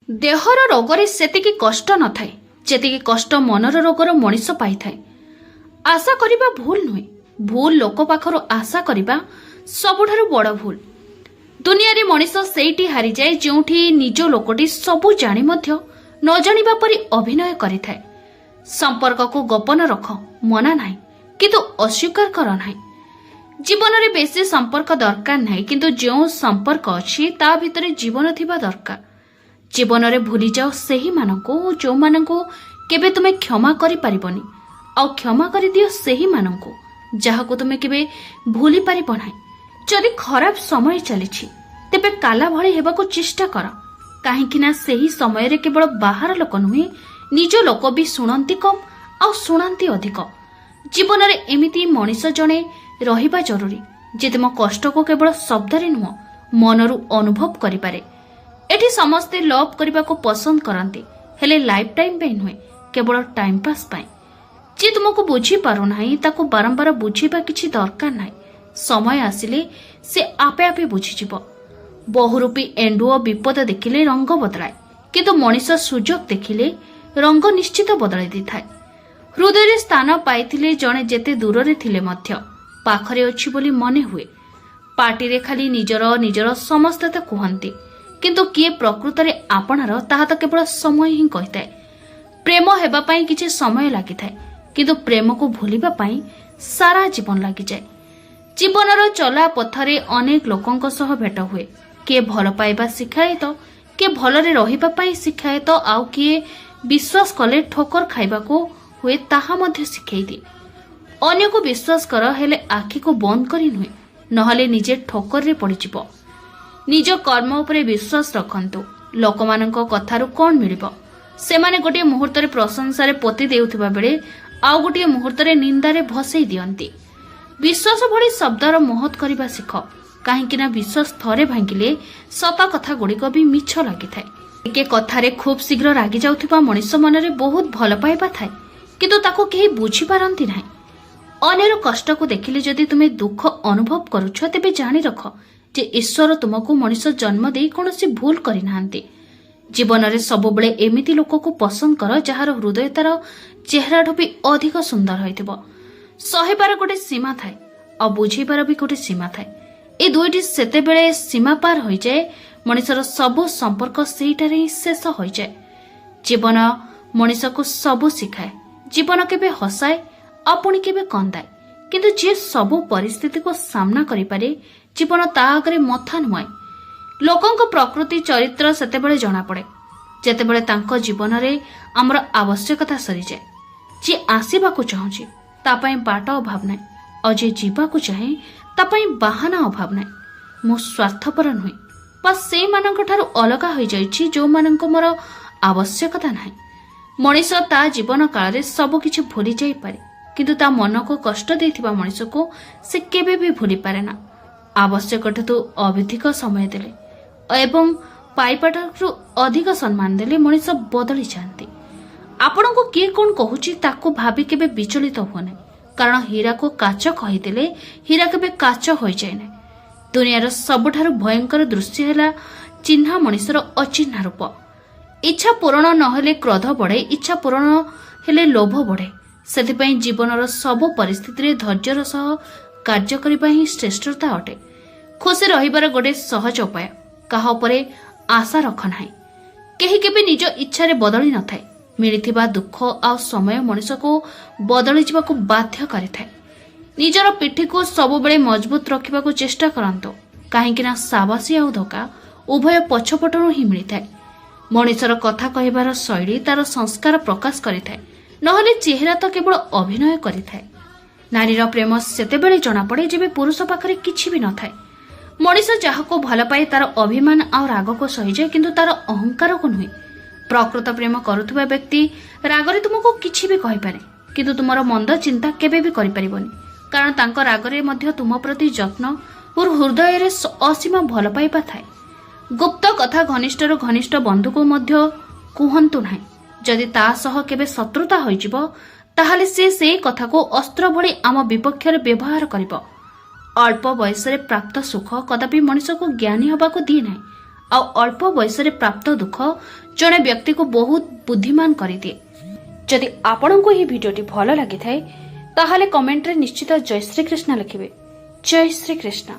There रोगरे सेतिकी कष्ट न थाए जेतिकी कष्ट मनर रोगर मनीष पाई थाए। आशा करिबा भूल नुहे, भूल लोक पाखरु आशा करिबा सबुठारु बड़ भूल। दुनिया रे मनीष सेठी हारि जाए जोठी निज लोकटी सबु जानि मध्य न जानिबा परि अभिनय करिथाए। संपर्क को गोपन रख मना नाही, किंतु अस्वीकार कर नाही। जीवन रे बेसी संपर्क दरकार नाही, किंतु जो संपर्क अछि ता भितरे जीवन थिबा दरकार। जीवन रे भूली जाओ सेही मानकु जो मानकु केबे तुमे क्षमा करि परिबनी, आ क्षमा करि दियो सेही मानकु जाहाकु तुमे केबे भूली परिब नाही। जदि खराब समय चलिछि तेबे काला भଳି हेबाकु चेष्टा कर, काहेकि ना सेही समय रे केवल बाहर लोक नुहे निज लोक भी शुणंती कम आ शुणांती अधिक। जीवन रे एमिति मनीष जणे रहिबा जरूरी जे तुम कष्ट को केवल शब्द रे नुह मनरु अनुभव करि पारे। एठी समस्ते लव करने को पसंद करते, हेले लाइफ टाइम पे नुहे केवल टाइम पास पाए। जे तुमको बुझी पारु नाही ताको बारंबार बुझीबा किछि दरकार नाही। समय आसिले से आपे आपे बुझीजिव। बहुरूपी एंडुओ विपद देखिले रंग बदलाए, किंतु मनीष सुजोग देखिले रंग निश्चित बदलाई दिथाए। हृदय स्थान पाइथिले जणे जेते दूर रे थिले मध्य पाखरे अछि बोली मने हुए। पार्टी रे खाली निजर निजर समस्ते तो कहते, किंतु किए प्रकृत रे आपणार ताहा तो केवल समय ही कहिथाए। प्रेम हेबा पई किछि समय लागिथाए, किंतु प्रेम को भूलिबा पई सारा जीवन लागि जाए। जीवनर चला पथरे अनेक लोकंक सह भेट हुए। किए भल पाइबा शिखाए तो, किए भलरे रहिबा पई शिखाए तो, आउ किए विश्वास कले ठोकर खाइबा को हुए ताहा मध्य शिखाई दिए। अन्य को विश्वास कर, हेले आखि को बंद करी नुहे, नहले निजे ठोकर रे पड़िजिवो। निज कर्म उपरे विश्वास रखंतु। लोकमानंक कथारु कोन मिलिबो? सेमाने गोटे मुहूर्त रे प्रशंसा रे पोति देउथिबा बेले आउ गोटे मुहूर्त रे निंदा रे भसई दियंती। विश्वास भली शब्दर महत करिबा सिख, काहेकि ना विश्वास थरे भांगिले सत कथा गुड़िक भी मिछ लागिथाए। एके कथारे खूब शीघ्र रागी जाउथिबा मनीष मनरे बहुत भल पाइबा थाए, किंतु ताको केही बुझी पारंती नाही। अन्यर कष्ट को देखिले जदि तुमे दुख अनुभव करूछ तेबे जानि रख जे ईश्वर तुमको मनीष जन्म दे कौनसी भूल करि नाहंती। जीवन रे सब बेले एमिति लोक को पसंद कर जार हृदय तार चेहराठू भी अधिक सुंदर होइथिबो। सहेबार गोटे सीमा थाए आ बुझेबार भी गोटे सीमा थाए। ए दुईटी सेते बेले सीमा पार होई जाए, मनीषर सबु संपर्क सेटारे ही शेष होई जाए। जीवन मनीष को सबु सिखाए। जीवन केबे हसाए आपुणी केबे कंदाए, किंतु जे सबु परिस्थिति को सामना करि पारे जीवन ता आगरे मथा नुआए। लोकंक प्रकृति चरित्र सेतेबेले जणा पड़े जेतेबेले तांको जीवन रे हमर आवश्यकता सरी जाए। जे आसीबाकू चाहूची ता पई बाट अभाव नाही, और जे जीवाकू चाहे ता पई बहाना अभाव नाही। मो स्वार्थपर नुहे, बस से मानक ठारू अलगा होई जाईची जो मानक मोर आवश्यकता नाही। मनीष ता जीवन काल रे सब किछि भूली जाई पारे, किंतु ता मन को कष्ट देथिबा मनीष को से केबे भी भूली पारे ना। आवश्यकठू अधिक समय देले एवं पाइपाठू अधिक सम्मान देले मनीष बदली जाती। आपण को किए कौन कहूची ताको भाभी केबे विचलित हो ना, कारण हीरा को काच कहीदेले हीरा केबे काच हो जाए ना। दुनियार सबुठारु भयंकर दृश्य हैला चिन्हा मनीषर अचिन्हा रूप। इच्छा पूरण नहेले क्रोध बढ़े, इच्छा पूरण हेले लोभ बढ़े। सेथिपई जीवनर सब परिस्थिति रे धैर्यर सह कार्य करिबा ही श्रेष्ठता अटे। खुशी रहिबार गोटे सहज उपाय, काहा उपरे आशा रख नाही। केही केबे निज इच्छा रे बदली न थाए। मिलिथिबा दुख आ समय मनीष को बदली जिबाकू बाध्य करिथाए। निजर पिठी को सब बेले मजबूत रखिबा को चेष्टा करंतो, काहेकि ना साबासी आ धोका उभय पछपटनु ही मिलिथाए। मनीषर कथा कहिबार शैली तार संस्कार प्रकाश करिथाए, नहले चेहरा तो केवल अभिनय करिथाए। नारीर प्रेम सेतेबेले जणा पड़े जेबे पुरुष पाखरे किछि भी न थाए। मनीष जाहाको भल पाए तार अभिमान आ राग को सही जाए, किंतु तार अहंकार को नुहे। प्रकृत प्रेम करुथुबा व्यक्ति रागरे तुमको किछि भी कहि पारे, किंतु तुमर मंद चिंता केबे भी करि परिबनी, कारण तांको रागरे मध्य तुम प्रति जत्न और हृदय रे असीम भल पाइबा थाए। गुप्त कथा घनिष्ठर घनिष्ठ बंधु को मध्य कुहंतु नाही। जदि ता सह केबे शत्रुता होइजिबो ताहाले से कथा को अस्त्र भली आम विपक्ष रे व्यवहार करिबो। अल्प बयस रे प्राप्त सुख कदापि मनुष्य को ज्ञानी हबा को दिए नाही। ଆଉ ଅଳ୍ପ ବୟସରେ ପ୍ରାପ୍ତ ଦୁଃଖ ଜଣେ ବ୍ୟକ୍ତିକୁ ବହୁତ ବୁଦ୍ଧିମାନ କରିଦିଏ। ଯଦି ଆପଣଙ୍କୁ ଏହି ଭିଡିଓଟି ଭଲ ଲାଗିଥାଏ ତାହେଲେ କମେଣ୍ଟରେ ନିଶ୍ଚିତ ଜୟ ଶ୍ରୀକୃଷ୍ଣ ଲେଖିବେ। ଜୟ ଶ୍ରୀକୃଷ୍ଣ।